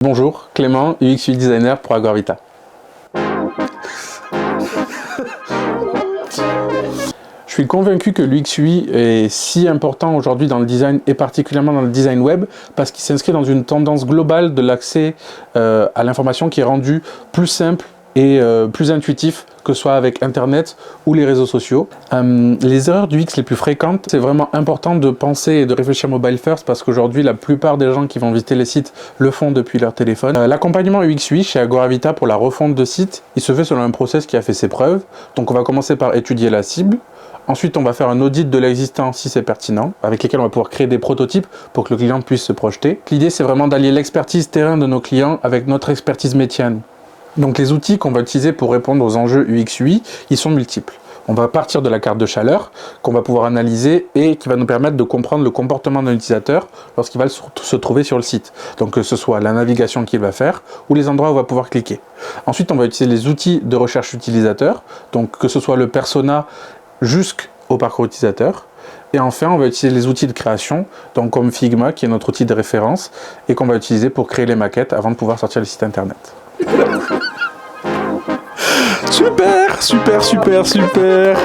Bonjour, Clément, UX UI designer pour Agorvita. Je suis convaincu que l'UX UI est si important aujourd'hui dans le design et particulièrement dans le design web parce qu'il s'inscrit dans une tendance globale de l'accès à l'information qui est rendue plus simple et plus intuitif, que ce soit avec Internet ou les réseaux sociaux. Les erreurs du X les plus fréquentes, c'est vraiment important de penser et de réfléchir mobile first parce qu'aujourd'hui, la plupart des gens qui vont visiter les sites le font depuis leur téléphone. L'accompagnement UX UI chez Agorvita pour la refonte de site, il se fait selon un process qui a fait ses preuves. Donc on va commencer par étudier la cible. Ensuite, on va faire un audit de l'existant si c'est pertinent, avec lesquels on va pouvoir créer des prototypes pour que le client puisse se projeter. L'idée, c'est vraiment d'allier l'expertise terrain de nos clients avec notre expertise métier. Donc les outils qu'on va utiliser pour répondre aux enjeux UX UI, ils sont multiples. On va partir de la carte de chaleur qu'on va pouvoir analyser et qui va nous permettre de comprendre le comportement d'un utilisateur lorsqu'il va se trouver sur le site. Donc que ce soit la navigation qu'il va faire ou les endroits où on va pouvoir cliquer. Ensuite, on va utiliser les outils de recherche utilisateur, donc que ce soit le persona jusqu'au parcours utilisateur. Et enfin, on va utiliser les outils de création, donc comme Figma, qui est notre outil de référence, et qu'on va utiliser pour créer les maquettes avant de pouvoir sortir le site internet. Super, super, super, super.